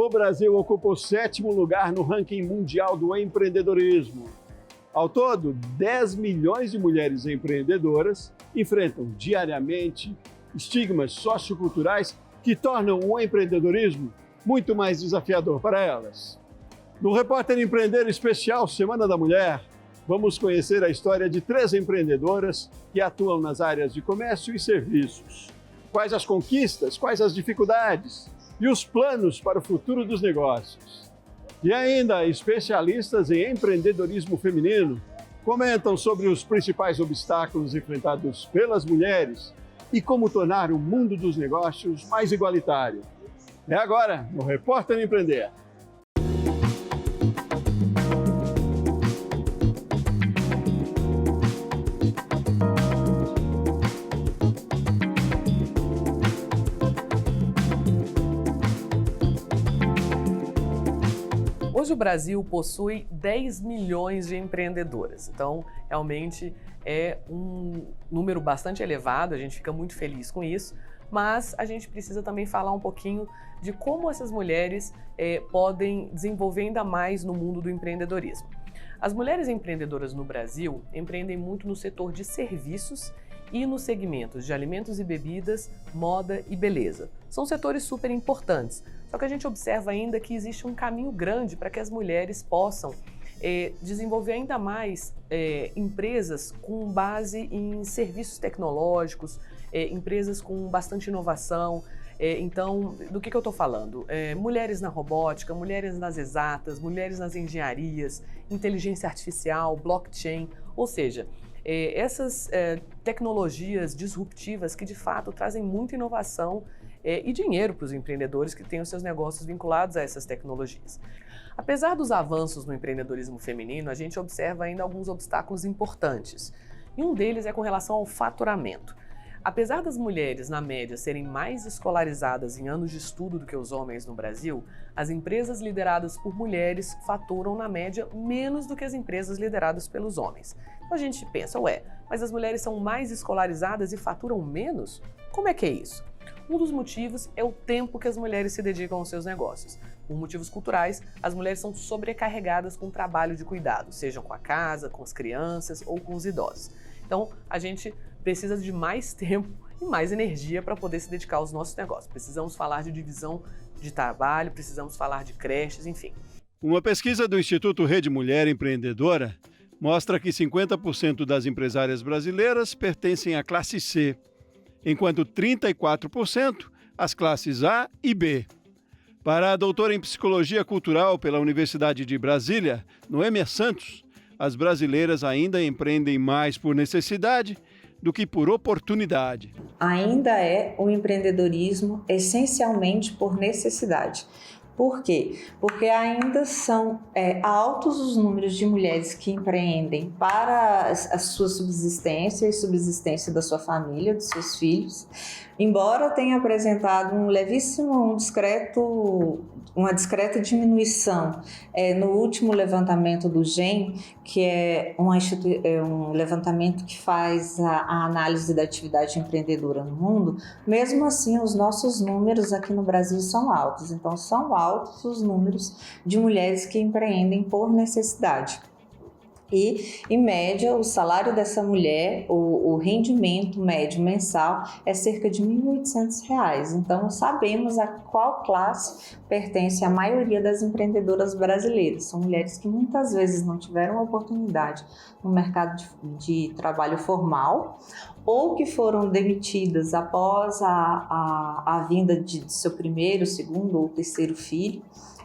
o Brasil ocupa o 7º lugar no ranking mundial do empreendedorismo. Ao todo, 10 milhões de mulheres empreendedoras enfrentam diariamente estigmas socioculturais que tornam o empreendedorismo muito mais desafiador para elas. No Repórter Empreender Especial Semana da Mulher, vamos conhecer a história de 3 empreendedoras que atuam nas áreas de comércio e serviços. Quais as conquistas, quais as dificuldades e os planos para o futuro dos negócios. E ainda, especialistas em empreendedorismo feminino comentam sobre os principais obstáculos enfrentados pelas mulheres e como tornar o mundo dos negócios mais igualitário. É agora, no Repórter Empreender. Hoje o Brasil possui 10 milhões de empreendedoras, então realmente é um número bastante elevado, a gente fica muito feliz com isso, mas a gente precisa também falar um pouquinho de como essas mulheres podem desenvolver ainda mais no mundo do empreendedorismo. As mulheres empreendedoras no Brasil empreendem muito no setor de serviços e nos segmentos de alimentos e bebidas, moda e beleza. São setores super importantes, só que a gente observa ainda que existe um caminho grande para que as mulheres possam desenvolver ainda mais empresas com base em serviços tecnológicos, empresas com bastante inovação. Então, do que eu estou falando? Mulheres na robótica, mulheres nas exatas, mulheres nas engenharias, inteligência artificial, blockchain, ou seja, essas tecnologias disruptivas que de fato trazem muita inovação e dinheiro para os empreendedores que têm os seus negócios vinculados a essas tecnologias. Apesar dos avanços no empreendedorismo feminino, a gente observa ainda alguns obstáculos importantes. E um deles é com relação ao faturamento. Apesar das mulheres, na média, serem mais escolarizadas em anos de estudo do que os homens no Brasil, as empresas lideradas por mulheres faturam, na média, menos do que as empresas lideradas pelos homens. Então a gente pensa, mas as mulheres são mais escolarizadas e faturam menos? Como é que é isso? Um dos motivos é o tempo que as mulheres se dedicam aos seus negócios. Por motivos culturais, as mulheres são sobrecarregadas com o trabalho de cuidado, seja com a casa, com as crianças ou com os idosos. Então, a gente precisa de mais tempo e mais energia para poder se dedicar aos nossos negócios. Precisamos falar de divisão de trabalho, precisamos falar de creches, enfim. Uma pesquisa do Instituto Rede Mulher Empreendedora mostra que 50% das empresárias brasileiras pertencem à classe C, enquanto 34% às classes A e B. Para a doutora em Psicologia Cultural pela Universidade de Brasília, Noêmia Santos, as brasileiras ainda empreendem mais por necessidade do que por oportunidade. Ainda é o empreendedorismo essencialmente por necessidade. Por quê? Porque ainda são altos os números de mulheres que empreendem para a sua subsistência e subsistência da sua família, dos seus filhos, embora tenha apresentado uma discreta diminuição no último levantamento do GEM, que é um levantamento que faz a análise da atividade empreendedora no mundo. Mesmo assim, os nossos números aqui no Brasil são altos. Então, são altos os números de mulheres que empreendem por necessidade. E, em média, o salário dessa mulher, o rendimento médio mensal é cerca de R$ 1.800. Então, sabemos a qual classe pertence a maioria das empreendedoras brasileiras. São mulheres que muitas vezes não tiveram oportunidade no mercado de trabalho formal ou que foram demitidas após a vinda de seu primeiro, segundo ou terceiro filho.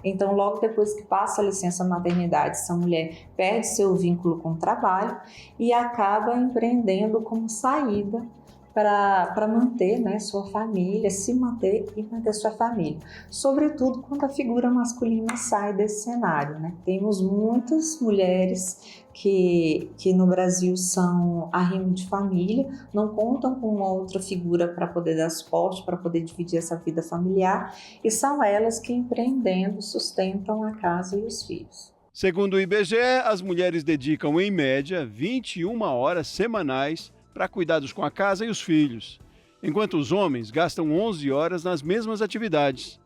Então, logo depois que passa a licença maternidade, essa mulher perde seu vínculo com o trabalho e acaba empreendendo como saída para manter, sua família, se manter e manter sua família. Sobretudo quando a figura masculina sai desse cenário. Temos muitas mulheres que no Brasil são arrimo de família, não contam com uma outra figura para poder dar suporte, para poder dividir essa vida familiar, e são elas que, empreendendo, sustentam a casa e os filhos. Segundo o IBGE, as mulheres dedicam, em média, 21 horas semanais para cuidados com a casa e os filhos, enquanto os homens gastam 11 horas nas mesmas atividades.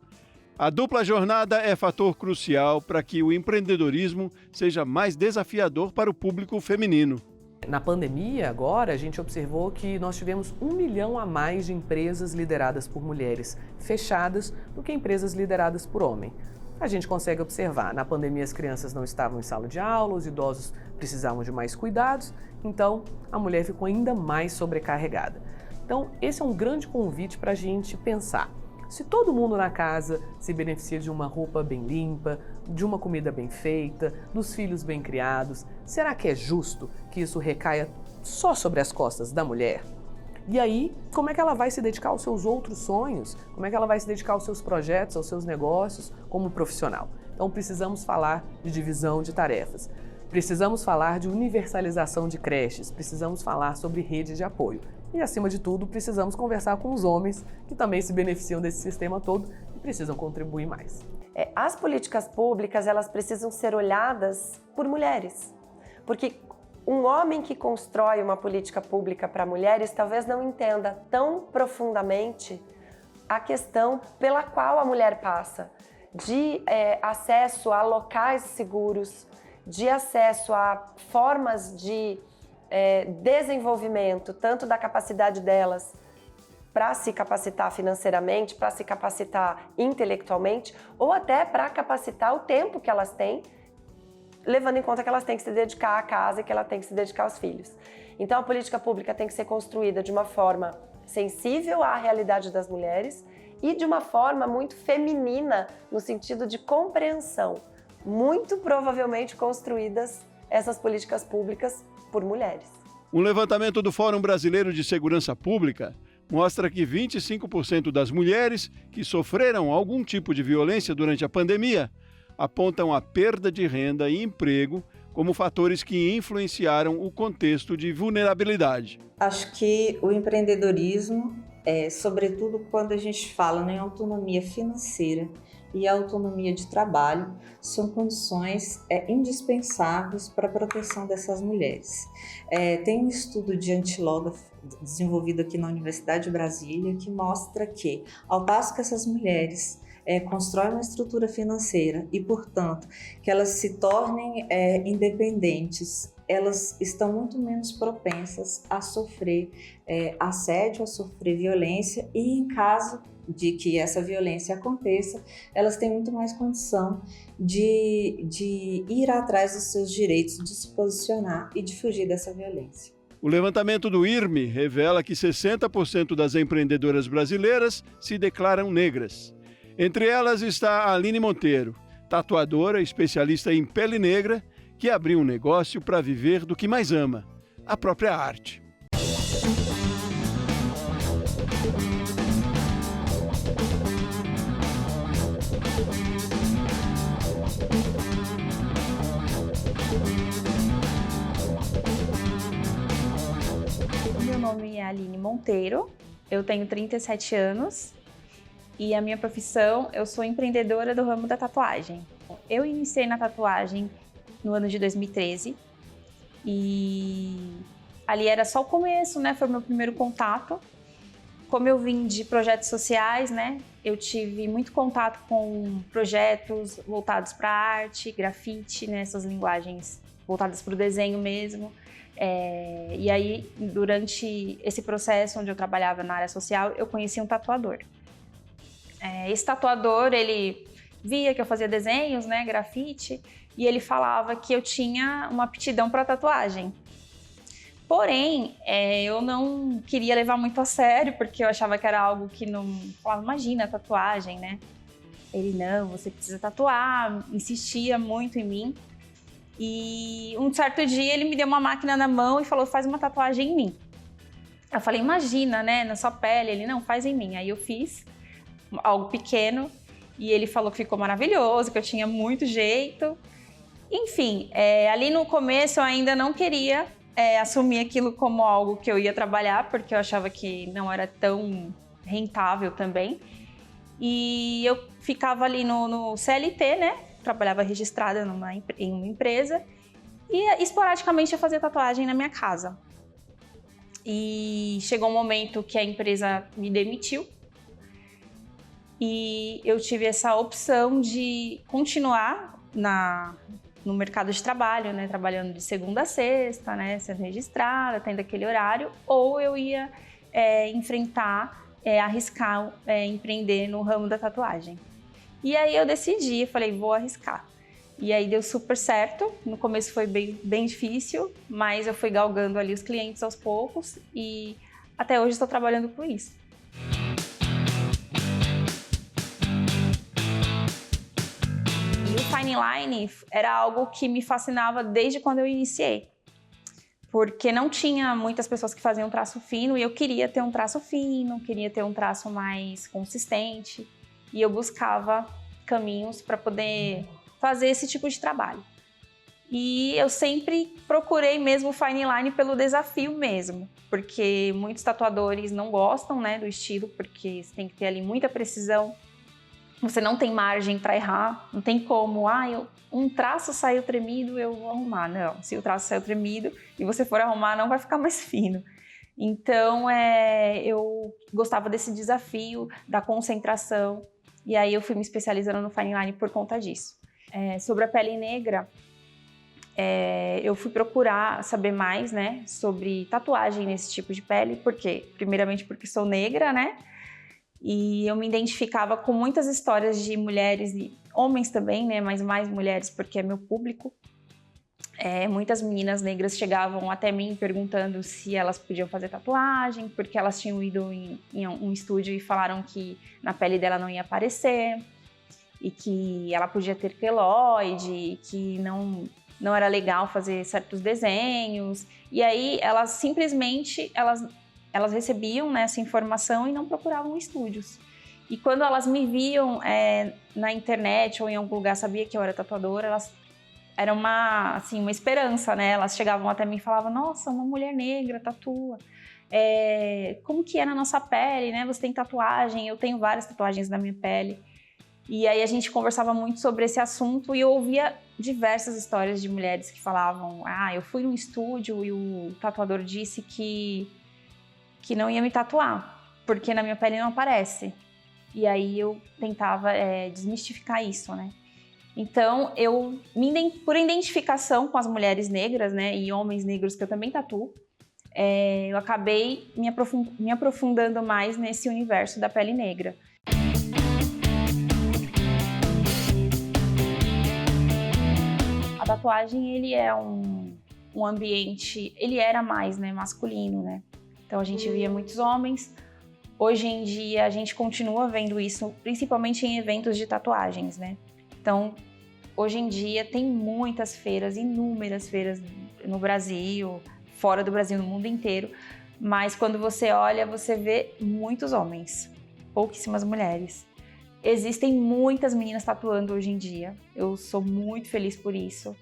A dupla jornada é fator crucial para que o empreendedorismo seja mais desafiador para o público feminino. Na pandemia, agora, a gente observou que nós tivemos 1 milhão a mais de empresas lideradas por mulheres fechadas do que empresas lideradas por homem. A gente consegue observar, na pandemia as crianças não estavam em sala de aula, os idosos precisavam de mais cuidados, então a mulher ficou ainda mais sobrecarregada. Então, esse é um grande convite para a gente pensar. Se todo mundo na casa se beneficia de uma roupa bem limpa, de uma comida bem feita, dos filhos bem criados, será que é justo que isso recaia só sobre as costas da mulher? E aí, como é que ela vai se dedicar aos seus outros sonhos? Como é que ela vai se dedicar aos seus projetos, aos seus negócios como profissional? Então, precisamos falar de divisão de tarefas. Precisamos falar de universalização de creches, precisamos falar sobre rede de apoio. E, acima de tudo, precisamos conversar com os homens que também se beneficiam desse sistema todo e precisam contribuir mais. As políticas públicas, elas precisam ser olhadas por mulheres. Porque um homem que constrói uma política pública para mulheres talvez não entenda tão profundamente a questão pela qual a mulher passa, de acesso a locais seguros, de acesso a formas de desenvolvimento, tanto da capacidade delas para se capacitar financeiramente, para se capacitar intelectualmente, ou até para capacitar o tempo que elas têm, levando em conta que elas têm que se dedicar à casa e que elas têm que se dedicar aos filhos. Então a política pública tem que ser construída de uma forma sensível à realidade das mulheres e de uma forma muito feminina, no sentido de compreensão. Muito provavelmente construídas essas políticas públicas por mulheres. Um levantamento do Fórum Brasileiro de Segurança Pública mostra que 25% das mulheres que sofreram algum tipo de violência durante a pandemia apontam a perda de renda e emprego como fatores que influenciaram o contexto de vulnerabilidade. Acho que o empreendedorismo, sobretudo quando a gente fala em autonomia financeira e autonomia de trabalho, são condições indispensáveis para a proteção dessas mulheres. Tem um estudo de Antiloga desenvolvido aqui na Universidade de Brasília que mostra que, ao passo que essas mulheres constroem uma estrutura financeira e, portanto, que elas se tornem independentes, elas estão muito menos propensas a sofrer assédio, a sofrer violência e, em caso de que essa violência aconteça, elas têm muito mais condição de ir atrás dos seus direitos, de se posicionar e de fugir dessa violência. O levantamento do IRME revela que 60% das empreendedoras brasileiras se declaram negras. Entre elas está a Aline Monteiro, tatuadora especialista em pele negra, que abriu um negócio para viver do que mais ama, a própria arte. Meu nome é Aline Monteiro, eu tenho 37 anos e a minha profissão, eu sou empreendedora do ramo da tatuagem. Eu iniciei na tatuagem no ano de 2013 e ali era só o começo, né? Foi o meu primeiro contato. Como eu vim de projetos sociais, né? Eu tive muito contato com projetos voltados para arte, grafite, né? Essas linguagens voltadas para o desenho mesmo. E aí, durante esse processo onde eu trabalhava na área social, eu conheci um tatuador. Esse tatuador, ele via que eu fazia desenhos, né, grafite, e ele falava que eu tinha uma aptidão para tatuagem. Porém, eu não queria levar muito a sério, porque eu achava que era algo que não... Falava, imagina, tatuagem, né? Ele, não, você precisa tatuar, insistia muito em mim. E um certo dia ele me deu uma máquina na mão e falou, faz uma tatuagem em mim. Eu falei, imagina, né, na sua pele. Ele, não, faz em mim. Aí eu fiz algo pequeno e ele falou que ficou maravilhoso, que eu tinha muito jeito. Enfim, ali no começo eu ainda não queria assumir aquilo como algo que eu ia trabalhar, porque eu achava que não era tão rentável também. E eu ficava ali no CLT, né? Trabalhava registrada em uma empresa e esporadicamente eu fazia tatuagem na minha casa. E chegou um momento que a empresa me demitiu e eu tive essa opção de continuar no mercado de trabalho, né, trabalhando de segunda a sexta, né, sendo registrada, tendo aquele horário, ou eu ia arriscar empreender no ramo da tatuagem. E aí eu decidi, falei, vou arriscar. E aí deu super certo, no começo foi bem difícil, mas eu fui galgando ali os clientes aos poucos e até hoje estou trabalhando com isso. Fine Line era algo que me fascinava desde quando eu iniciei, porque não tinha muitas pessoas que faziam traço fino e eu queria ter um traço fino, queria ter um traço mais consistente e eu buscava caminhos para poder fazer esse tipo de trabalho. E eu sempre procurei mesmo o Fine Line pelo desafio mesmo, porque muitos tatuadores não gostam, né, do estilo, porque você tem que ter ali muita precisão. Você não tem margem para errar, não tem como, um traço saiu tremido, eu vou arrumar. Não, se o traço saiu tremido e você for arrumar, não vai ficar mais fino. Então, eu gostava desse desafio, da concentração, e aí eu fui me especializando no Fine Line por conta disso. Sobre a pele negra, eu fui procurar saber mais, né, sobre tatuagem nesse tipo de pele, por quê? Primeiramente porque sou negra, né? E eu me identificava com muitas histórias de mulheres e homens também, né? Mas mais mulheres porque é meu público. Muitas meninas negras chegavam até mim perguntando se elas podiam fazer tatuagem, porque elas tinham ido em um estúdio e falaram que na pele dela não ia aparecer e que ela podia ter queloide, que não era legal fazer certos desenhos. E aí elas simplesmente elas recebiam, né, essa informação e não procuravam estúdios. E quando elas me viam na internet ou em algum lugar, sabia que eu era tatuadora, elas era uma esperança, né? Elas chegavam até mim e falavam, nossa, uma mulher negra tatua. Como que é na nossa pele, né? Você tem tatuagem, eu tenho várias tatuagens na minha pele. E aí a gente conversava muito sobre esse assunto e eu ouvia diversas histórias de mulheres que falavam, eu fui num estúdio e o tatuador disse que não ia me tatuar, porque na minha pele não aparece. E aí eu tentava desmistificar isso, né? Então, por identificação com as mulheres negras, né, e homens negros que eu também tatuo, eu acabei me aprofundando mais nesse universo da pele negra. A tatuagem, ele é um ambiente, ele era mais, né, masculino, né? Então a gente via muitos homens. Hoje em dia a gente continua vendo isso, principalmente em eventos de tatuagens, né? Então, hoje em dia tem muitas feiras, inúmeras feiras no Brasil, fora do Brasil, no mundo inteiro. Mas quando você olha, você vê muitos homens, pouquíssimas mulheres. Existem muitas meninas tatuando hoje em dia. Eu sou muito feliz por isso.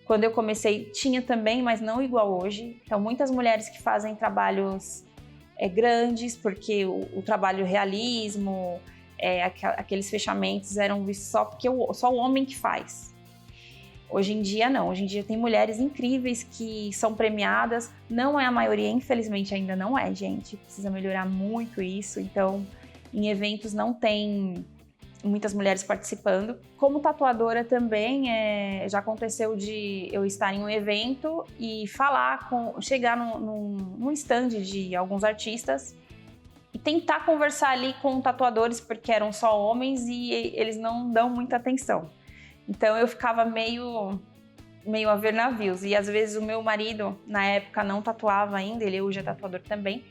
Quando eu comecei, tinha também, mas não igual hoje. Então, muitas mulheres que fazem trabalhos grandes, porque o trabalho realismo, aqueles fechamentos eram vistos só o homem que faz. Hoje em dia, não. Hoje em dia tem mulheres incríveis que são premiadas. Não é a maioria, infelizmente, ainda não é, gente. Precisa melhorar muito isso. Então, em eventos não tem muitas mulheres participando. Como tatuadora também, já aconteceu de eu estar em um evento e chegar num stand de alguns artistas e tentar conversar ali com tatuadores, porque eram só homens e eles não dão muita atenção. Então eu ficava meio a ver navios. E às vezes o meu marido, na época, não tatuava ainda, ele hoje é tatuador também.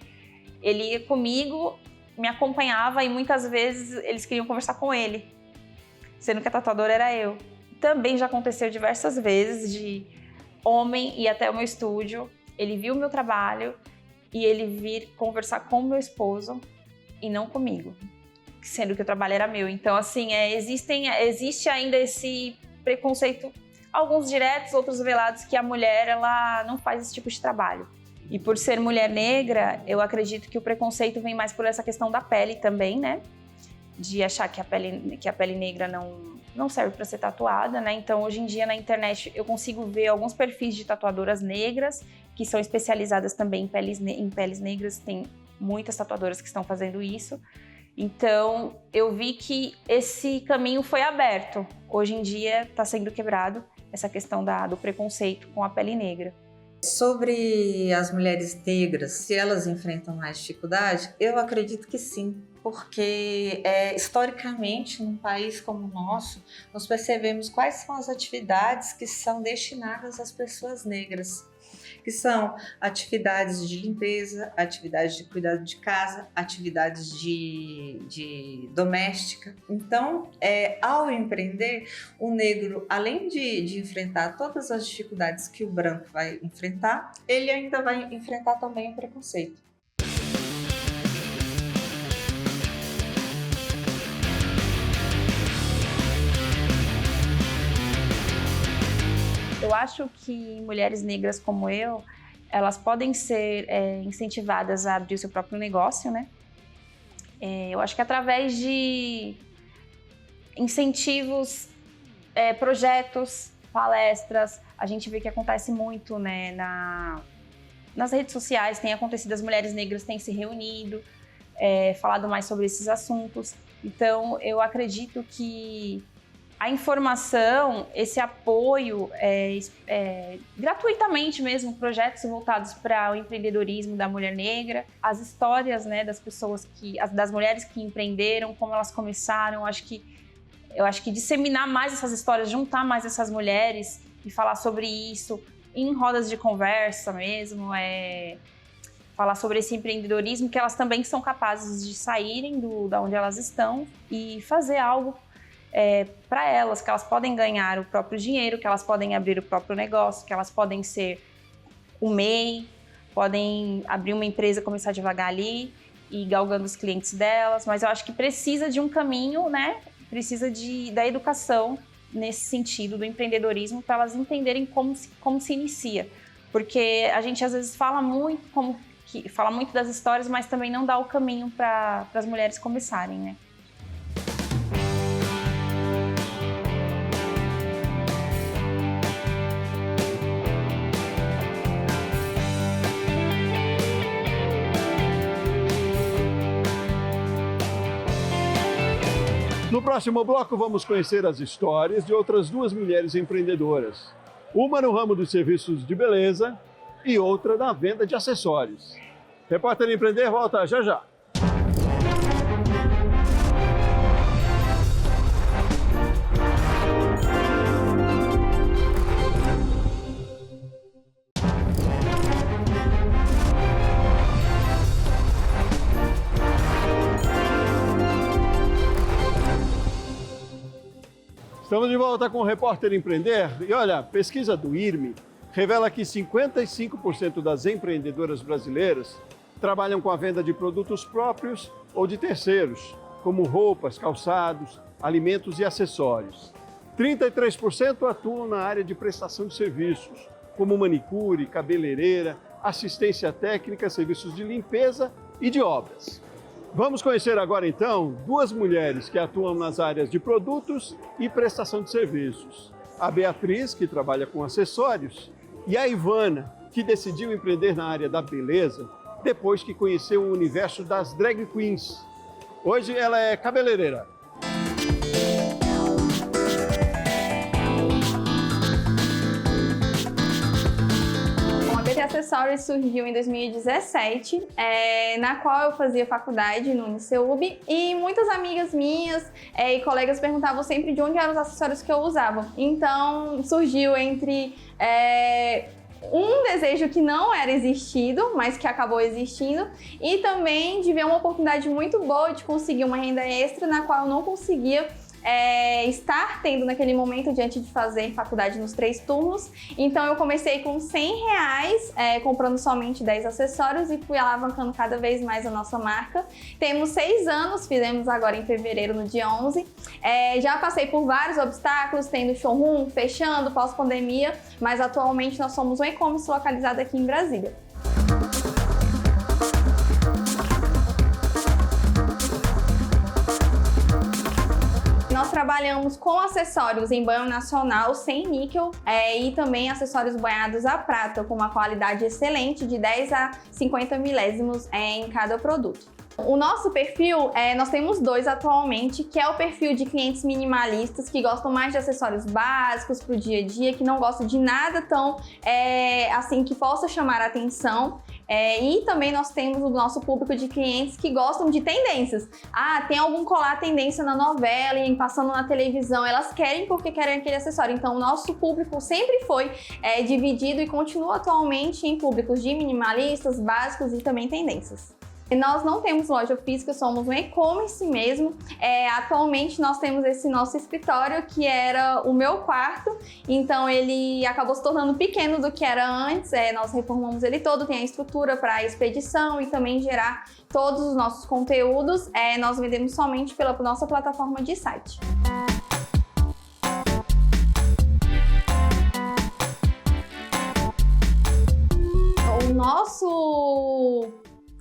Ele ia comigo, me acompanhava e muitas vezes eles queriam conversar com ele, sendo que a tatuadora era eu. Também já aconteceu diversas vezes de homem ir até o meu estúdio, ele viu o meu trabalho e ele vir conversar com o meu esposo e não comigo, sendo que o trabalho era meu. Então, assim, existe ainda esse preconceito, alguns diretos, outros velados, que a mulher ela não faz esse tipo de trabalho. E por ser mulher negra, eu acredito que o preconceito vem mais por essa questão da pele também, né? De achar que a pele negra não serve para ser tatuada, né? Então, hoje em dia, na internet, eu consigo ver alguns perfis de tatuadoras negras que são especializadas também em peles negras. Tem muitas tatuadoras que estão fazendo isso. Então, eu vi que esse caminho foi aberto. Hoje em dia está sendo quebrado essa questão do preconceito com a pele negra. Sobre as mulheres negras, se elas enfrentam mais dificuldade, eu acredito que sim, porque historicamente, num país como o nosso, nós percebemos quais são as atividades que são destinadas às pessoas negras, que são atividades de limpeza, atividades de cuidado de casa, atividades de doméstica. Então, ao empreender, o negro, além de enfrentar todas as dificuldades que o branco vai enfrentar, ele ainda vai enfrentar também o preconceito. Eu acho que mulheres negras como eu, elas podem ser incentivadas a abrir o seu próprio negócio, né? Eu acho que através de incentivos, projetos, palestras, a gente vê que acontece muito, né? Nas redes sociais tem acontecido, as mulheres negras têm se reunido, falado mais sobre esses assuntos. Então, eu acredito que a informação, esse apoio, gratuitamente mesmo, projetos voltados para o empreendedorismo da mulher negra, as histórias, né, das pessoas das mulheres que empreenderam, como elas começaram, eu acho que disseminar mais essas histórias, juntar mais essas mulheres e falar sobre isso em rodas de conversa mesmo, falar sobre esse empreendedorismo, que elas também são capazes de saírem da onde elas estão e fazer algo para elas, que elas podem ganhar o próprio dinheiro, que elas podem abrir o próprio negócio, que elas podem ser o MEI, podem abrir uma empresa, começar devagar ali e galgando os clientes delas, mas eu acho que precisa de um caminho, né? Precisa da educação nesse sentido do empreendedorismo para elas entenderem como se inicia, porque a gente às vezes fala muito das histórias, mas também não dá o caminho para as mulheres começarem, né? No próximo bloco, vamos conhecer as histórias de outras duas mulheres empreendedoras. Uma no ramo dos serviços de beleza e outra na venda de acessórios. Repórter Empreender volta já já. Estamos de volta com o Repórter Empreender. E olha, a pesquisa do IRME revela que 55% das empreendedoras brasileiras trabalham com a venda de produtos próprios ou de terceiros, como roupas, calçados, alimentos e acessórios. 33% atuam na área de prestação de serviços, como manicure, cabeleireira, assistência técnica, serviços de limpeza e de obras. Vamos conhecer agora, então, duas mulheres que atuam nas áreas de produtos e prestação de serviços. A Beatriz, que trabalha com acessórios, e a Ivana, que decidiu empreender na área da beleza depois que conheceu o universo das drag queens. Hoje ela é cabeleireira. A Acessórios surgiu em 2017, na qual eu fazia faculdade no UniCeub, e muitas amigas minhas e colegas perguntavam sempre de onde eram os acessórios que eu usava. Então surgiu entre um desejo que não era existido, mas que acabou existindo, e também de ver uma oportunidade muito boa de conseguir uma renda extra na qual eu não conseguia estar tendo naquele momento diante de fazer faculdade nos 3 turnos. Então eu comecei com R$100, comprando somente 10 acessórios e fui alavancando cada vez mais a nossa marca. Temos 6 anos, fizemos agora em fevereiro, no dia 11. Já passei por vários obstáculos, tendo showroom, fechando, pós-pandemia, mas atualmente nós somos um e-commerce localizado aqui em Brasília. Nós trabalhamos com acessórios em banho nacional sem níquel e também acessórios banhados a prata com uma qualidade excelente de 10 a 50 milésimos em cada produto. O nosso perfil, nós temos 2 atualmente, que é o perfil de clientes minimalistas, que gostam mais de acessórios básicos para o dia a dia, que não gostam de nada tão, assim, que possa chamar a atenção. E também nós temos o nosso público de clientes que gostam de tendências. Tem algum colar tendência na novela e passando na televisão, elas querem porque querem aquele acessório. Então o nosso público sempre foi dividido e continua atualmente em públicos de minimalistas, básicos e também tendências. Nós não temos loja física, somos um e-commerce mesmo. Atualmente nós temos esse nosso escritório, que era o meu quarto, então ele acabou se tornando pequeno do que era antes. Nós reformamos ele todo, tem a estrutura para expedição e também gerar todos os nossos conteúdos. Nós vendemos somente pela nossa plataforma de site. O nosso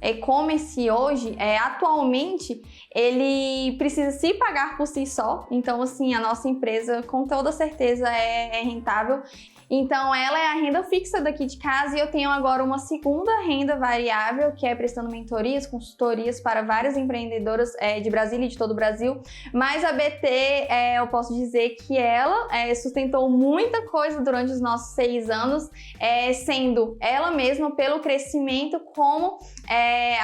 e-commerce hoje, atualmente, ele precisa se pagar por si só. Então, assim, a nossa empresa, com toda certeza, é rentável. Então, ela é a renda fixa daqui de casa e eu tenho agora uma segunda renda variável, que é prestando mentorias, consultorias para várias empreendedoras de Brasília e de todo o Brasil. Mas a BT, eu posso dizer que ela sustentou muita coisa durante os nossos 6 anos, sendo ela mesma pelo crescimento como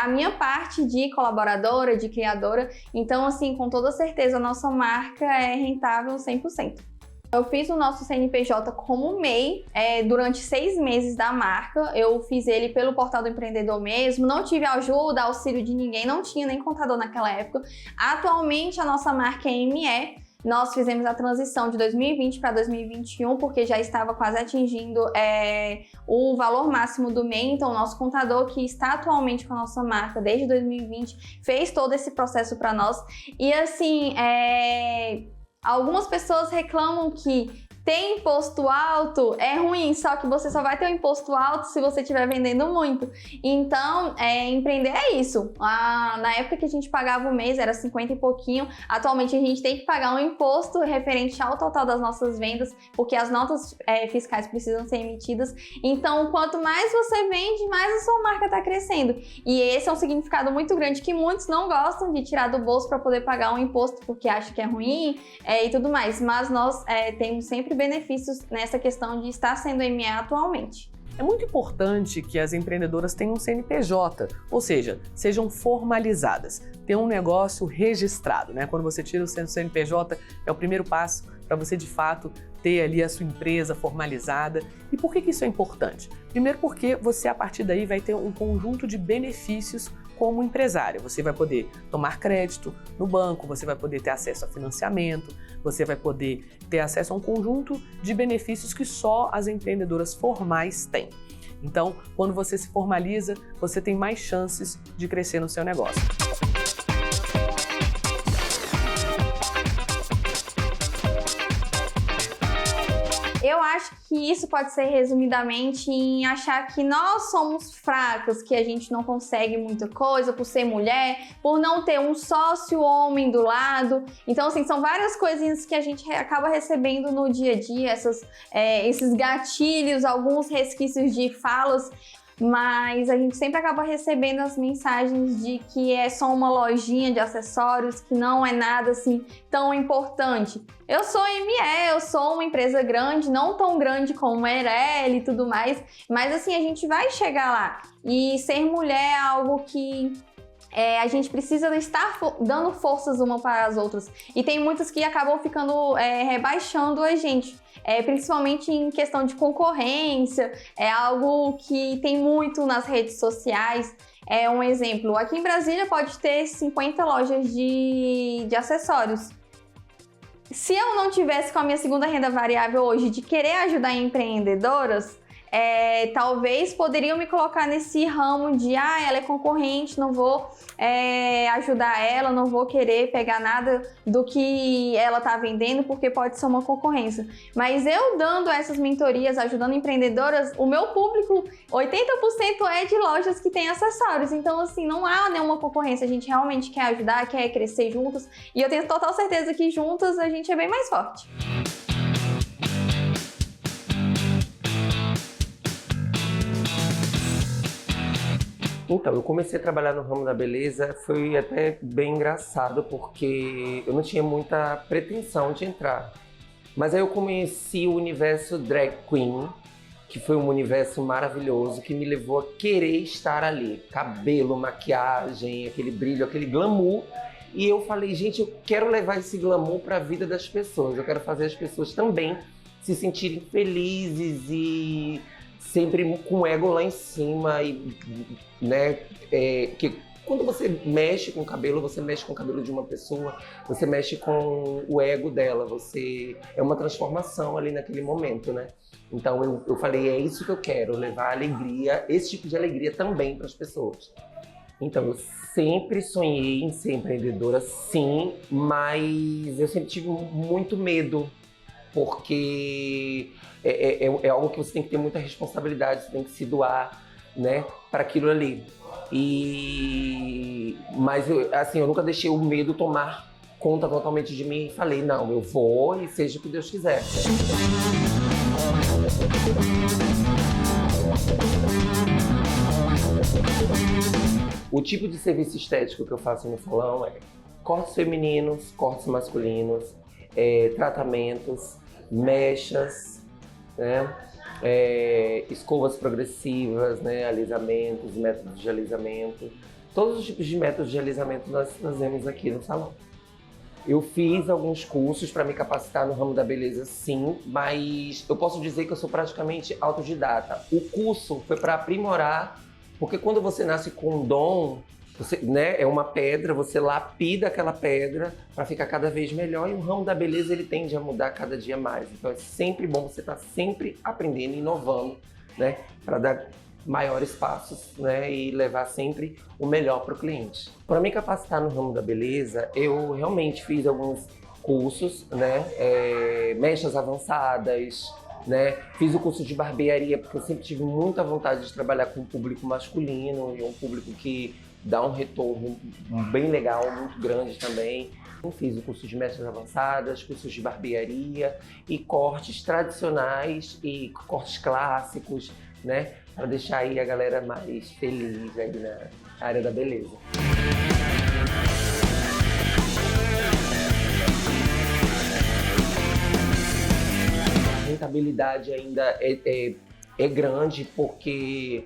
a minha parte de colaboradora, de criadora. Então, assim, com toda certeza, a nossa marca é rentável 100%. Eu fiz o nosso CNPJ como MEI durante 6 meses da marca. Eu fiz ele pelo portal do empreendedor mesmo, não tive ajuda, auxílio de ninguém, não tinha nem contador naquela época. Atualmente a nossa marca é ME. Nós fizemos a transição de 2020 para 2021, porque já estava quase atingindo o valor máximo do MEI. Então, o nosso contador, que está atualmente com a nossa marca desde 2020, fez todo esse processo para nós. E assim, algumas pessoas reclamam que ter imposto alto é ruim, só que você só vai ter um imposto alto se você estiver vendendo muito. Então, empreender é isso. Na época que a gente pagava o mês, era 50 e pouquinho. Atualmente, a gente tem que pagar um imposto referente ao total das nossas vendas, porque as notas fiscais precisam ser emitidas. Então, quanto mais você vende, mais a sua marca está crescendo. E esse é um significado muito grande que muitos não gostam de tirar do bolso para poder pagar um imposto, porque acham que é ruim e tudo mais. Mas nós temos sempre benefícios nessa questão de estar sendo ME atualmente. É muito importante que as empreendedoras tenham um CNPJ, ou seja, sejam formalizadas, tenham um negócio registrado, né? Quando você tira o CNPJ, é o primeiro passo para você, de fato, ter ali a sua empresa formalizada. E por que isso é importante? Primeiro porque você, a partir daí, vai ter um conjunto de benefícios como empresária. Você vai poder tomar crédito no banco, você vai poder ter acesso a financiamento, você vai poder ter acesso a um conjunto de benefícios que só as empreendedoras formais têm. Então, quando você se formaliza, você tem mais chances de crescer no seu negócio. Eu acho que isso pode ser resumidamente em achar que nós somos fracas, que a gente não consegue muita coisa por ser mulher, por não ter um sócio homem do lado. Então, assim, são várias coisinhas que a gente acaba recebendo no dia a dia, esses gatilhos, alguns resquícios de falas, mas a gente sempre acaba recebendo as mensagens de que é só uma lojinha de acessórios, que não é nada assim tão importante. Eu sou ME, eu sou uma empresa grande, não tão grande como a Eireli e tudo mais, mas assim, a gente vai chegar lá. E ser mulher é algo que a gente precisa estar dando forças uma para as outras. E tem muitas que acabam ficando rebaixando a gente. Principalmente em questão de concorrência, é algo que tem muito nas redes sociais. Um exemplo, aqui em Brasília pode ter 50 lojas de acessórios. Se eu não tivesse com a minha segunda renda variável hoje de querer ajudar empreendedoras, talvez poderiam me colocar nesse ramo de ela é concorrente, não vou ajudar ela, não vou querer pegar nada do que ela está vendendo, porque pode ser uma concorrência. Mas eu dando essas mentorias, ajudando empreendedoras, o meu público, 80% é de lojas que têm acessórios. Então, assim, não há nenhuma concorrência. A gente realmente quer ajudar, quer crescer juntas. E eu tenho total certeza que juntas a gente é bem mais forte. Então, eu comecei a trabalhar no ramo da beleza, foi até bem engraçado, porque eu não tinha muita pretensão de entrar. Mas aí eu conheci o universo drag queen, que foi um universo maravilhoso, que me levou a querer estar ali. Cabelo, maquiagem, aquele brilho, aquele glamour. E eu falei, gente, eu quero levar esse glamour para a vida das pessoas. Eu quero fazer as pessoas também se sentirem felizes e sempre com o ego lá em cima. E, né, que quando você mexe com o cabelo, você mexe com o cabelo de uma pessoa, você mexe com o ego dela. É uma transformação ali naquele momento, né? Então eu falei, é isso que eu quero, levar alegria, esse tipo de alegria também para as pessoas. Então eu sempre sonhei em ser empreendedora, sim, mas eu sempre tive muito medo, porque é algo que você tem que ter muita responsabilidade, você tem que se doar, né, para aquilo ali. Mas eu nunca deixei o medo tomar conta totalmente de mim e falei, não, eu vou e seja o que Deus quiser. O tipo de serviço estético que eu faço no salão é cortes femininos, cortes masculinos, tratamentos, mechas, né? Escovas progressivas, né? Alisamentos, métodos de alisamento. Todos os tipos de métodos de alisamento nós fazemos aqui no salão. Eu fiz alguns cursos para me capacitar no ramo da beleza, sim, mas eu posso dizer que eu sou praticamente autodidata. O curso foi para aprimorar, porque quando você nasce com um dom, você, né, é uma pedra, você lapida aquela pedra para ficar cada vez melhor, e o ramo da beleza ele tende a mudar cada dia mais. Então é sempre bom você estar sempre aprendendo, inovando, né, para dar maiores passos, né, e levar sempre o melhor para o cliente. Para me capacitar no ramo da beleza, eu realmente fiz alguns cursos, né, mechas avançadas, né, fiz o curso de barbearia porque eu sempre tive muita vontade de trabalhar com um público masculino e um público que dá um retorno bem legal, muito grande também. Eu fiz o curso de mechas avançadas, cursos de barbearia e cortes tradicionais e cortes clássicos, né, para deixar aí a galera mais feliz aí na área da beleza. A rentabilidade ainda é grande porque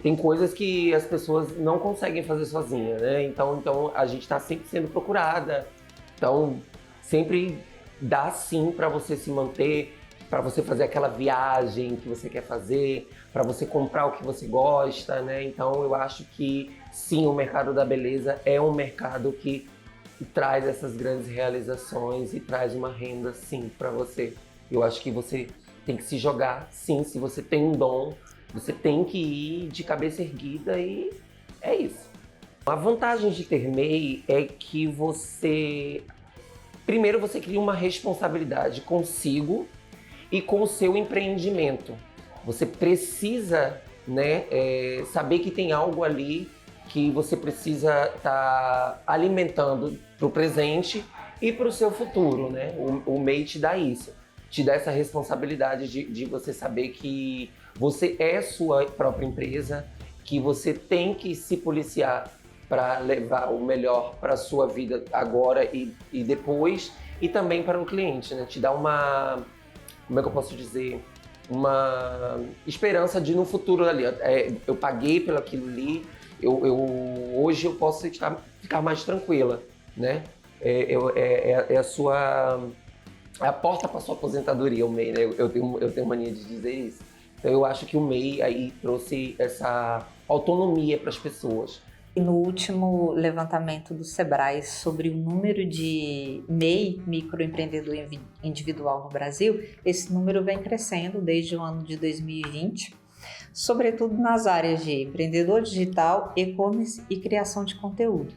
tem coisas que as pessoas não conseguem fazer sozinhas, né? Então a gente está sempre sendo procurada. Então sempre dá sim para você se manter, para você fazer aquela viagem que você quer fazer, para você comprar o que você gosta, né? Então eu acho que sim, o mercado da beleza é um mercado que traz essas grandes realizações e traz uma renda sim para você. Eu acho que você tem que se jogar, sim, se você tem um dom, você tem que ir de cabeça erguida e é isso. A vantagem de ter MEI é que primeiro você cria uma responsabilidade consigo e com o seu empreendimento. Você precisa, né, saber que tem algo ali que você precisa estar alimentando para o presente e para o seu futuro, né? O MEI te dá isso, te dá essa responsabilidade de você saber que você é sua própria empresa, que você tem que se policiar para levar o melhor para a sua vida agora e depois, e também para o cliente, né? Te dá uma, como é que eu posso dizer, uma esperança de no futuro ali, eu paguei pelo aquilo ali, hoje eu posso ficar mais tranquila, né? A porta para sua aposentadoria, o MEI, né? Eu tenho mania de dizer isso. Então eu acho que o MEI aí trouxe essa autonomia para as pessoas. E no último levantamento do Sebrae sobre o número de MEI, microempreendedor individual no Brasil, esse número vem crescendo desde o ano de 2020, sobretudo nas áreas de empreendedor digital, e-commerce e criação de conteúdo.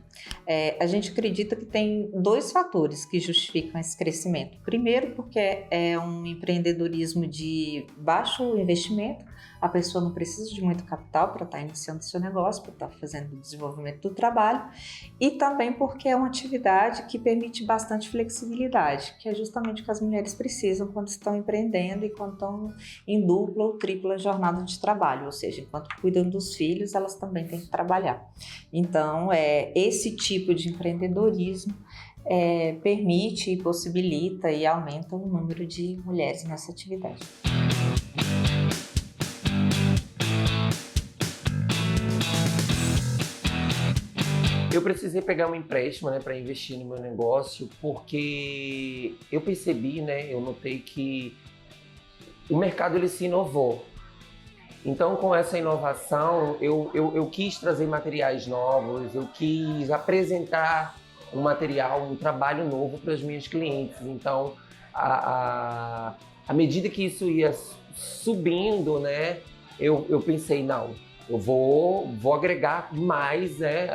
A gente acredita que tem 2 fatores que justificam esse crescimento. Primeiro, porque é um empreendedorismo de baixo investimento, a pessoa não precisa de muito capital para estar iniciando seu negócio, para estar fazendo o desenvolvimento do trabalho, e também porque é uma atividade que permite bastante flexibilidade, que é justamente o que as mulheres precisam quando estão empreendendo e quando estão em dupla ou tripla jornada de trabalho, ou seja, enquanto cuidam dos filhos, elas também têm que trabalhar. Então, esse tipo de empreendedorismo permite e possibilita e aumenta o número de mulheres nessa atividade. Eu precisei pegar um empréstimo, né, para investir no meu negócio, porque eu percebi, né, eu notei que o mercado ele se inovou. Então, com essa inovação, eu quis trazer materiais novos, eu quis apresentar um material, um trabalho novo para os meus clientes. Então, à medida que isso ia subindo, né, eu pensei, não, eu vou agregar mais, né,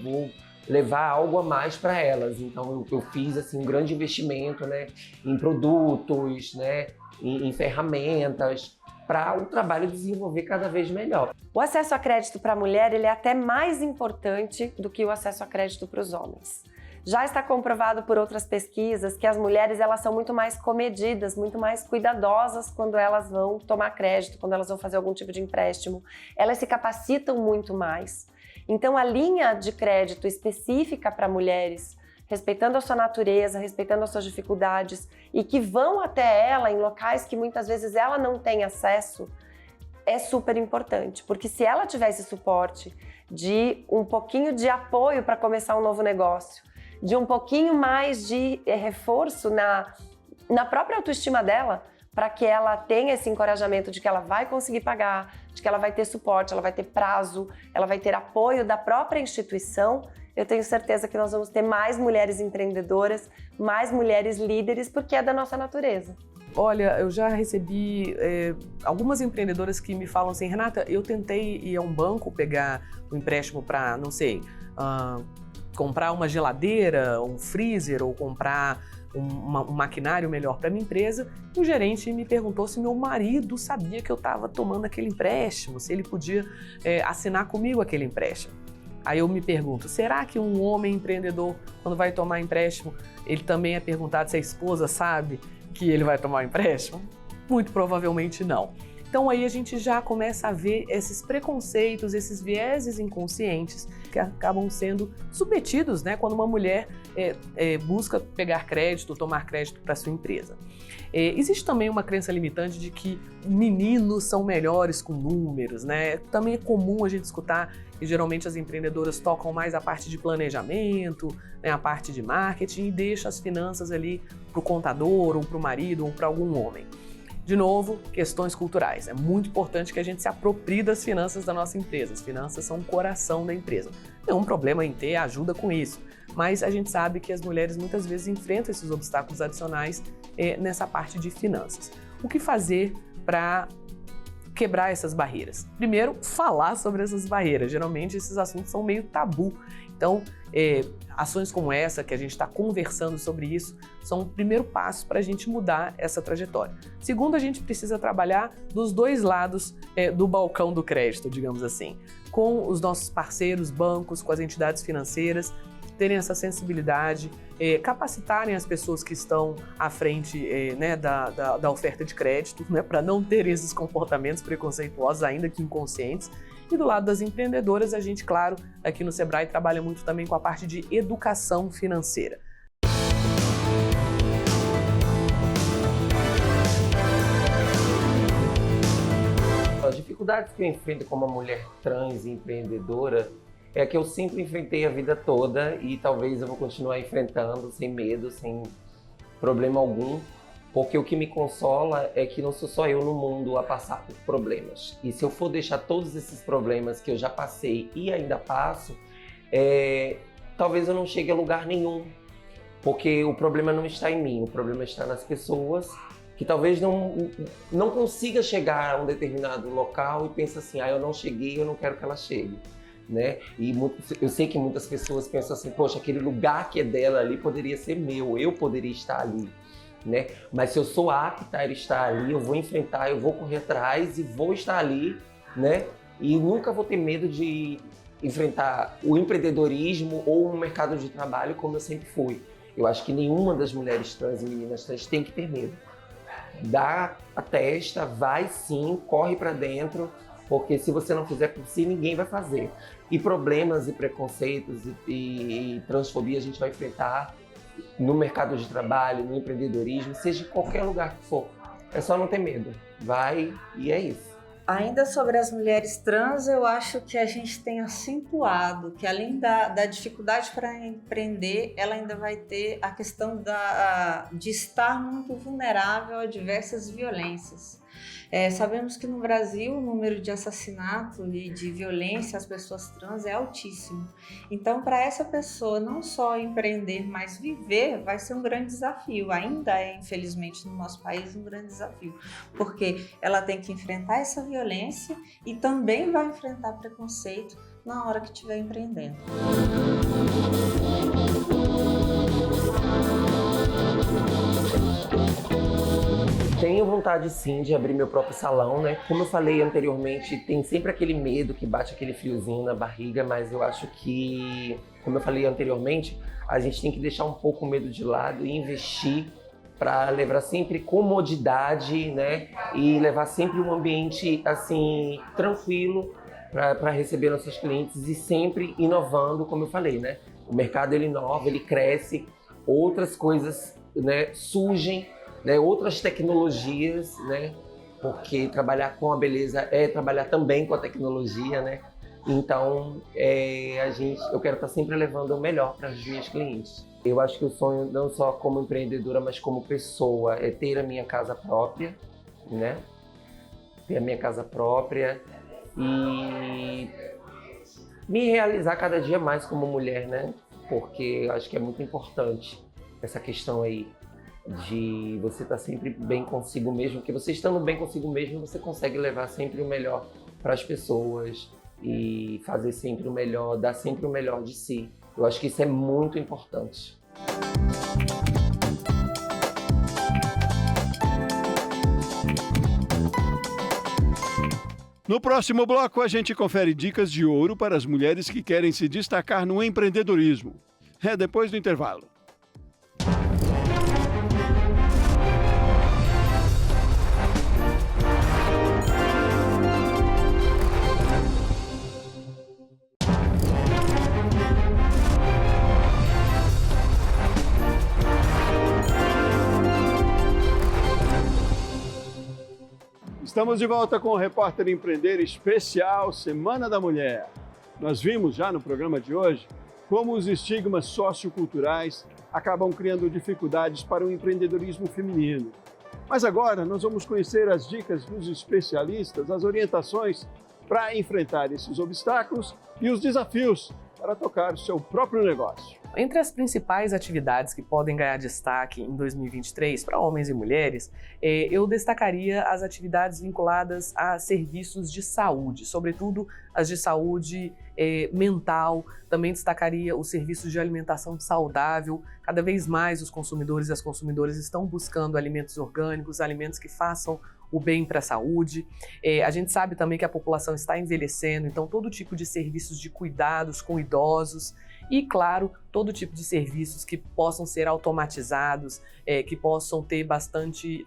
vou levar algo a mais para elas. Então, eu fiz assim, um grande investimento, né, em produtos, né, em ferramentas, para o trabalho desenvolver cada vez melhor. O acesso a crédito para a mulher ele é até mais importante do que o acesso a crédito para os homens. Já está comprovado por outras pesquisas que as mulheres elas são muito mais comedidas, muito mais cuidadosas quando elas vão tomar crédito, quando elas vão fazer algum tipo de empréstimo. Elas se capacitam muito mais. Então, a linha de crédito específica para mulheres, respeitando a sua natureza, respeitando as suas dificuldades e que vão até ela em locais que muitas vezes ela não tem acesso, é super importante. Porque se ela tiver esse suporte de um pouquinho de apoio para começar um novo negócio, de um pouquinho mais de reforço na própria autoestima dela, para que ela tenha esse encorajamento de que ela vai conseguir pagar, de que ela vai ter suporte, ela vai ter prazo, ela vai ter apoio da própria instituição, eu tenho certeza que nós vamos ter mais mulheres empreendedoras, mais mulheres líderes, porque é da nossa natureza. Olha, eu já recebi algumas empreendedoras que me falam assim, Renata, eu tentei ir a um banco pegar um empréstimo para, não sei, comprar uma geladeira, um freezer ou comprar um maquinário melhor para minha empresa, e o gerente me perguntou se meu marido sabia que eu estava tomando aquele empréstimo, se ele podia assinar comigo aquele empréstimo. Aí eu me pergunto, será que um homem empreendedor, quando vai tomar empréstimo, ele também é perguntado se a esposa sabe que ele vai tomar um empréstimo? Muito provavelmente não. Então aí a gente já começa a ver esses preconceitos, esses vieses inconscientes que acabam sendo submetidos, né, quando uma mulher busca pegar crédito, tomar crédito para sua empresa. Existe também uma crença limitante de que meninos são melhores com números, né? Também é comum a gente escutar que geralmente as empreendedoras tocam mais a parte de planejamento, né, a parte de marketing e deixam as finanças ali para o contador, ou para o marido, ou para algum homem. De novo, questões culturais. É muito importante que a gente se aproprie das finanças da nossa empresa. As finanças são o coração da empresa. Não é um problema em ter ajuda com isso, mas a gente sabe que as mulheres muitas vezes enfrentam esses obstáculos adicionais nessa parte de finanças. O que fazer para quebrar essas barreiras? Primeiro, falar sobre essas barreiras. Geralmente esses assuntos são meio tabu. Então, ações como essa, que a gente está conversando sobre isso, são o primeiro passo para a gente mudar essa trajetória. Segundo, a gente precisa trabalhar dos dois lados do balcão do crédito, digamos assim, com os nossos parceiros, bancos, com as entidades financeiras, terem essa sensibilidade, capacitarem as pessoas que estão à frente né, da oferta de crédito, né, para não terem esses comportamentos preconceituosos, ainda que inconscientes. E do lado das empreendedoras, a gente, claro, aqui no Sebrae trabalha muito também com a parte de educação financeira. As dificuldades que eu enfrento como uma mulher trans e empreendedora é que eu sempre enfrentei a vida toda e talvez eu vou continuar enfrentando sem medo, sem problema algum. Porque o que me consola é que não sou só eu no mundo a passar por problemas. E se eu for deixar todos esses problemas que eu já passei e ainda passo, talvez eu não chegue a lugar nenhum. Porque o problema não está em mim, o problema está nas pessoas que talvez não consiga chegar a um determinado local e pensa assim, eu não cheguei, eu não quero que ela chegue. né? E eu sei que muitas pessoas pensam assim, poxa, aquele lugar que é dela ali poderia ser meu, eu poderia estar ali, né? Mas se eu sou apta a estar ali, eu vou enfrentar, eu vou correr atrás e vou estar ali, né? E nunca vou ter medo de enfrentar o empreendedorismo ou o mercado de trabalho como eu sempre fui. Eu acho que nenhuma das mulheres trans e meninas trans tem que ter medo. Dá a testa, vai sim, corre para dentro, porque se você não fizer por si, ninguém vai fazer. E problemas e preconceitos e transfobia a gente vai enfrentar no mercado de trabalho, no empreendedorismo, seja em qualquer lugar que for. É só não ter medo. Vai e é isso. Ainda sobre as mulheres trans, eu acho que a gente tem acentuado que além da dificuldade para empreender, ela ainda vai ter a questão de estar muito vulnerável a diversas violências. Sabemos que no Brasil o número de assassinato e de violência às pessoas trans é altíssimo. Então, para essa pessoa não só empreender, mas viver, vai ser um grande desafio. Ainda é, infelizmente, no nosso país, um grande desafio. Porque ela tem que enfrentar essa violência e também vai enfrentar preconceito na hora que estiver empreendendo. Tenho vontade sim de abrir meu próprio salão, né? Como eu falei anteriormente, tem sempre aquele medo que bate aquele friozinho na barriga, mas eu acho que, como eu falei anteriormente, a gente tem que deixar um pouco o medo de lado e investir para levar sempre comodidade, né? E levar sempre um ambiente assim tranquilo para receber nossos clientes e sempre inovando, como eu falei, né? O mercado ele inova, ele cresce, outras coisas, né, surgem, né, outras tecnologias, né, porque trabalhar com a beleza é trabalhar também com a tecnologia, né? Então, eu quero estar sempre levando o melhor para as minhas clientes. Eu acho que o sonho, não só como empreendedora, mas como pessoa, é ter a minha casa própria, né? Ter a minha casa própria e me realizar cada dia mais como mulher, né? Porque eu acho que é muito importante essa questão aí de você estar sempre bem consigo mesmo, porque você estando bem consigo mesmo, você consegue levar sempre o melhor para as pessoas e fazer sempre o melhor, dar sempre o melhor de si. Eu acho que isso é muito importante. No próximo bloco, a gente confere dicas de ouro para as mulheres que querem se destacar no empreendedorismo. É depois do intervalo. Estamos de volta com o Repórter Empreender especial Semana da Mulher. Nós vimos já no programa de hoje como os estigmas socioculturais acabam criando dificuldades para o empreendedorismo feminino. Mas agora nós vamos conhecer as dicas dos especialistas, as orientações para enfrentar esses obstáculos e os desafios para tocar o seu próprio negócio. Entre as principais atividades que podem ganhar destaque em 2023 para homens e mulheres, eu destacaria as atividades vinculadas a serviços de saúde, sobretudo as de saúde mental. Também destacaria os serviços de alimentação saudável. Cada vez mais os consumidores e as consumidoras estão buscando alimentos orgânicos, alimentos que façam o bem para a saúde. A gente sabe também que a população está envelhecendo, então todo tipo de serviços de cuidados com idosos e, claro, todo tipo de serviços que possam ser automatizados, que possam ter bastante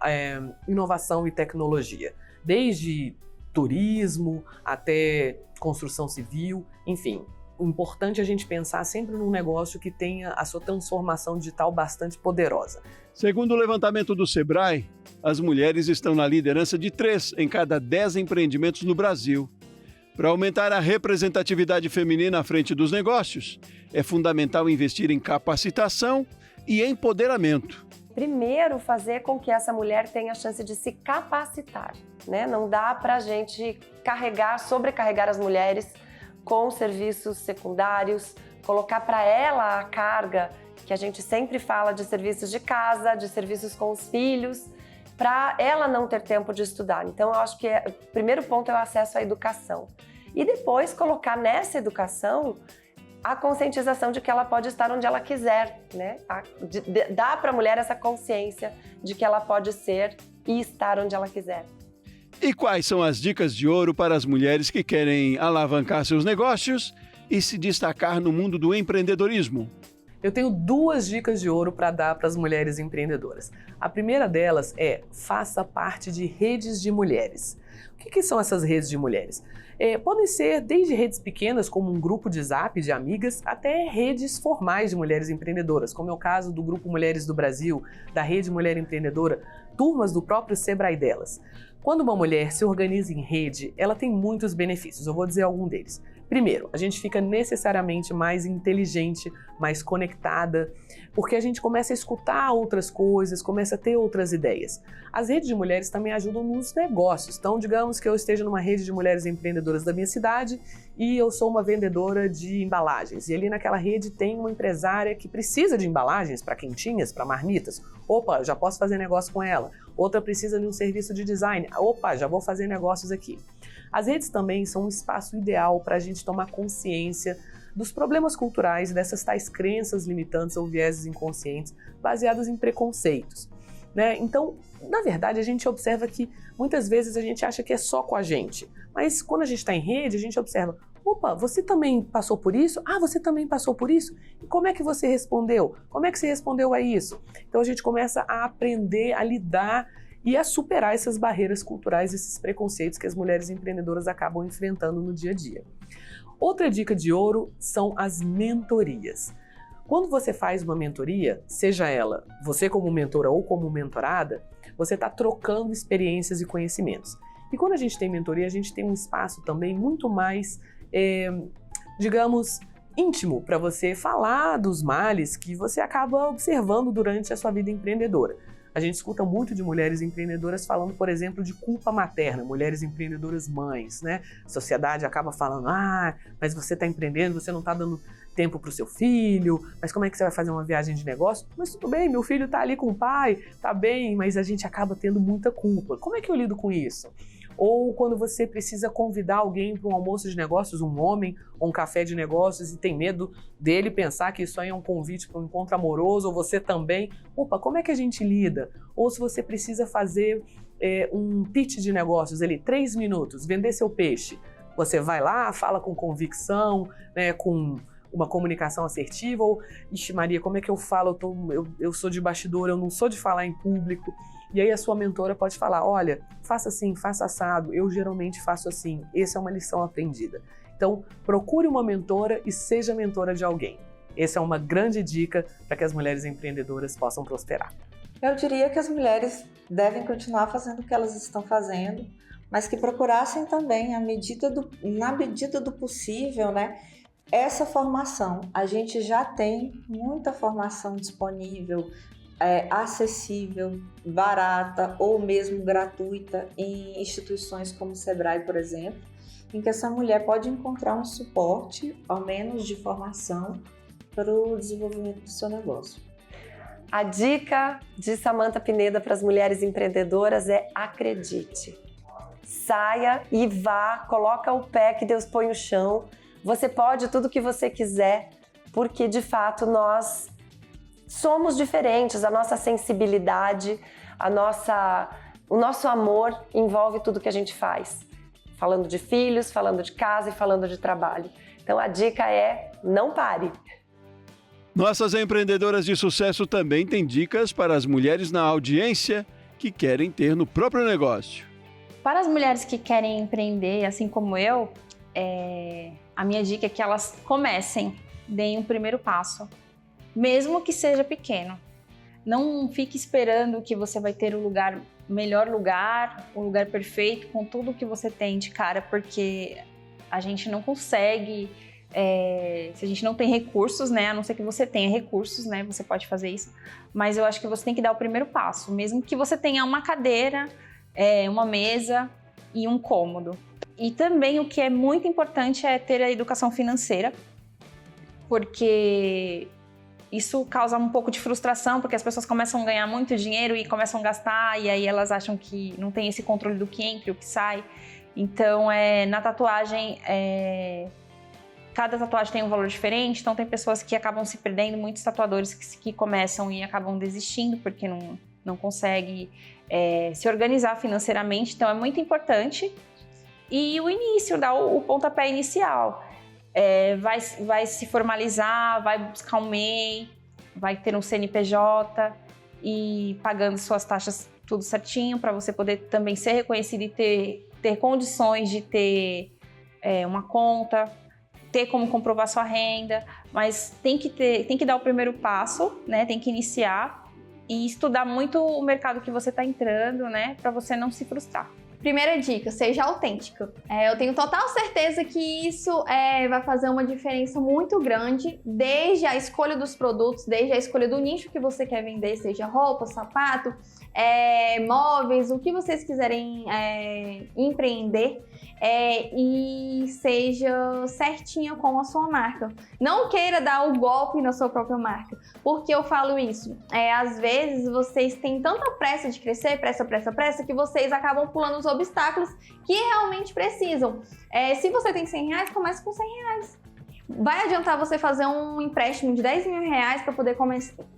inovação e tecnologia, desde turismo até construção civil, enfim. O importante é a gente pensar sempre num negócio que tenha a sua transformação digital bastante poderosa. Segundo o levantamento do Sebrae, as mulheres estão na liderança de 3 em cada 10 empreendimentos no Brasil. Para aumentar a representatividade feminina à frente dos negócios, é fundamental investir em capacitação e empoderamento. Primeiro, fazer com que essa mulher tenha a chance de se capacitar, né? Não dá para a gente sobrecarregar as mulheres com serviços secundários, colocar para ela a carga que a gente sempre fala de serviços de casa, de serviços com os filhos, para ela não ter tempo de estudar. Então, eu acho que o primeiro ponto é o acesso à educação. E depois colocar nessa educação a conscientização de que ela pode estar onde ela quiser, né? Dá para a mulher essa consciência de que ela pode ser e estar onde ela quiser. E quais são as dicas de ouro para as mulheres que querem alavancar seus negócios e se destacar no mundo do empreendedorismo? Eu tenho 2 dicas de ouro para dar para as mulheres empreendedoras. A primeira delas é: faça parte de redes de mulheres. O que são essas redes de mulheres? Podem ser desde redes pequenas, como um grupo de Zap de amigas, até redes formais de mulheres empreendedoras, como é o caso do Grupo Mulheres do Brasil, da Rede Mulher Empreendedora, turmas do próprio Sebrae delas. Quando uma mulher se organiza em rede, ela tem muitos benefícios, eu vou dizer algum deles. Primeiro, a gente fica necessariamente mais inteligente, mais conectada, porque a gente começa a escutar outras coisas, começa a ter outras ideias. As redes de mulheres também ajudam nos negócios. Então, digamos que eu esteja numa rede de mulheres empreendedoras da minha cidade e eu sou uma vendedora de embalagens. E ali naquela rede tem uma empresária que precisa de embalagens para quentinhas, para marmitas. Opa, já posso fazer negócio com ela. Outra precisa de um serviço de design. Opa, já vou fazer negócios aqui. As redes também são um espaço ideal para a gente tomar consciência dos problemas culturais, dessas tais crenças limitantes ou vieses inconscientes baseados em preconceitos, né? Então, na verdade, a gente observa que muitas vezes a gente acha que é só com a gente, mas quando a gente está em rede, a gente observa: opa, você também passou por isso? Ah, você também passou por isso? E como é que você respondeu? Como é que você respondeu a isso? Então a gente começa a aprender a lidar e a superar essas barreiras culturais, esses preconceitos que as mulheres empreendedoras acabam enfrentando no dia a dia. Outra dica de ouro são as mentorias. Quando você faz uma mentoria, seja ela você como mentora ou como mentorada, você está trocando experiências e conhecimentos. E quando a gente tem mentoria, a gente tem um espaço também muito mais, digamos, íntimo para você falar dos males que você acaba observando durante a sua vida empreendedora. A gente escuta muito de mulheres empreendedoras falando, por exemplo, de culpa materna, mulheres empreendedoras mães, né? A sociedade acaba falando: ah, mas você está empreendendo, você não está dando tempo para o seu filho, mas como é que você vai fazer uma viagem de negócio? Mas tudo bem, meu filho está ali com o pai, tá bem, mas a gente acaba tendo muita culpa. Como é que eu lido com isso? Ou quando você precisa convidar alguém para um almoço de negócios, um homem, ou um café de negócios, e tem medo dele pensar que isso aí é um convite para um encontro amoroso, ou você também. Opa, como é que a gente lida? Ou se você precisa fazer um pitch de negócios ali, 3 minutos, vender seu peixe. Você vai lá, fala com convicção, né, com uma comunicação assertiva, ou, ixi Maria, como é que eu falo? Eu sou de bastidor, eu não sou de falar em público. E aí a sua mentora pode falar: olha, faça assim, faça assado, eu geralmente faço assim, essa é uma lição aprendida. Então, procure uma mentora e seja mentora de alguém. Essa é uma grande dica para que as mulheres empreendedoras possam prosperar. Eu diria que as mulheres devem continuar fazendo o que elas estão fazendo, mas que procurassem também, na medida do possível, né, essa formação. A gente já tem muita formação disponível, acessível, barata ou mesmo gratuita em instituições como o Sebrae, por exemplo, em que essa mulher pode encontrar um suporte, ao menos de formação, para o desenvolvimento do seu negócio. A dica de Samantha Pineda para as mulheres empreendedoras é: acredite. Saia e vá, coloca o pé que Deus põe no chão. Você pode tudo o que você quiser, porque de fato nós somos diferentes, a nossa sensibilidade, o nosso amor envolve tudo que a gente faz. Falando de filhos, falando de casa e falando de trabalho. Então a dica é: não pare. Nossas empreendedoras de sucesso também têm dicas para as mulheres na audiência que querem ter no próprio negócio. Para as mulheres que querem empreender, assim como eu, a minha dica é que elas comecem, deem o primeiro passo, mesmo que seja pequeno. Não fique esperando que você vai ter o melhor lugar, o lugar perfeito, com tudo que você tem de cara, porque a gente não consegue, se a gente não tem recursos, né? A não ser que você tenha recursos, né? Você pode fazer isso, mas eu acho que você tem que dar o primeiro passo, mesmo que você tenha uma cadeira, uma mesa e um cômodo. E também o que é muito importante é ter a educação financeira, porque isso causa um pouco de frustração, porque as pessoas começam a ganhar muito dinheiro e começam a gastar, e aí elas acham que não tem esse controle do que entra e o que sai. Então, na tatuagem, cada tatuagem tem um valor diferente, então tem pessoas que acabam se perdendo, muitos tatuadores que começam e acabam desistindo porque não conseguem se organizar financeiramente, então é muito importante. E o início, dar o pontapé inicial, vai se formalizar, vai buscar um MEI, vai ter um CNPJ e pagando suas taxas tudo certinho para você poder também ser reconhecido e ter condições de ter uma conta, ter como comprovar sua renda, mas tem que dar o primeiro passo, né? Tem que iniciar e estudar muito o mercado que você está entrando, né? Para você não se frustrar. Primeira dica, seja autêntica. Eu tenho total certeza que isso vai fazer uma diferença muito grande, desde a escolha dos produtos, desde a escolha do nicho que você quer vender, seja roupa, sapato, móveis, o que vocês quiserem empreender, e seja certinha com a sua marca. Não queira dar o golpe na sua própria marca. Por que eu falo isso? Às vezes vocês têm tanta pressa de crescer, pressa, que vocês acabam pulando os obstáculos que realmente precisam. Se você tem R$100, comece com R$100. Vai adiantar você fazer um empréstimo de R$10.000 para poder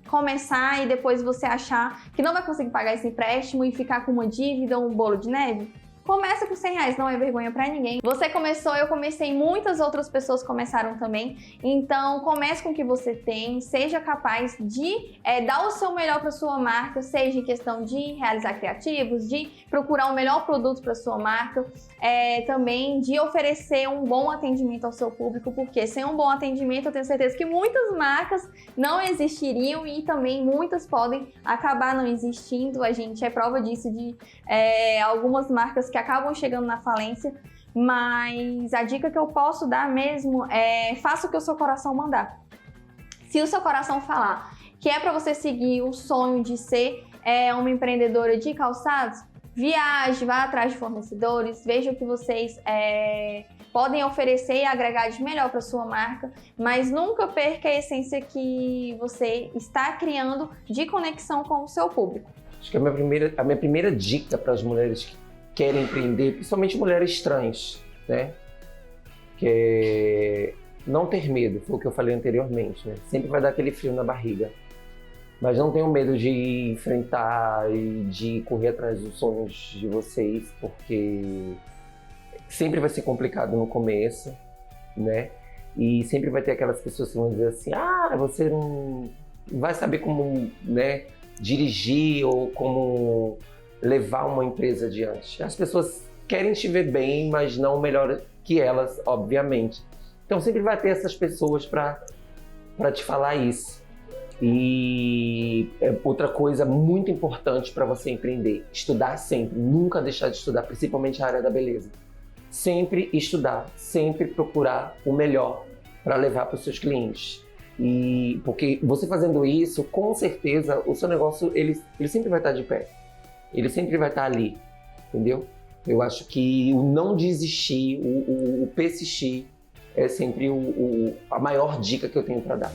começar e depois você achar que não vai conseguir pagar esse empréstimo e ficar com uma dívida ou um bolo de neve? Começa com R$100, não é vergonha pra ninguém. Você começou, eu comecei, muitas outras pessoas começaram também. Então, comece com o que você tem, seja capaz de dar o seu melhor para sua marca, seja em questão de realizar criativos, de procurar o melhor produto para sua marca, também de oferecer um bom atendimento ao seu público, porque sem um bom atendimento eu tenho certeza que muitas marcas não existiriam e também muitas podem acabar não existindo. A gente é prova disso de algumas marcas que acabam chegando na falência, mas a dica que eu posso dar mesmo é: faça o que o seu coração mandar. Se o seu coração falar que é para você seguir o sonho de ser uma empreendedora de calçados, viaje, vá atrás de fornecedores, veja o que vocês podem oferecer e agregar de melhor para sua marca, mas nunca perca a essência que você está criando de conexão com o seu público. Acho que a minha primeira dica para as mulheres que querem empreender, principalmente mulheres trans, né? Que é não ter medo, foi o que eu falei anteriormente, né? Sempre vai dar aquele frio na barriga, mas não tenham medo de enfrentar e de correr atrás dos sonhos de vocês, porque sempre vai ser complicado no começo, né? E sempre vai ter aquelas pessoas que vão dizer assim: você não vai saber como, né, dirigir ou como levar uma empresa adiante. As pessoas querem te ver bem, mas não melhor que elas, obviamente. Então sempre vai ter essas pessoas para te falar isso. E outra coisa muito importante para você empreender: estudar sempre, nunca deixar de estudar, principalmente a área da beleza. Sempre estudar, sempre procurar o melhor para levar para os seus clientes. E porque você fazendo isso, com certeza o seu negócio ele sempre vai estar de pé. Ele sempre vai estar ali, entendeu? Eu acho que o não desistir, o persistir é sempre a maior dica que eu tenho para dar.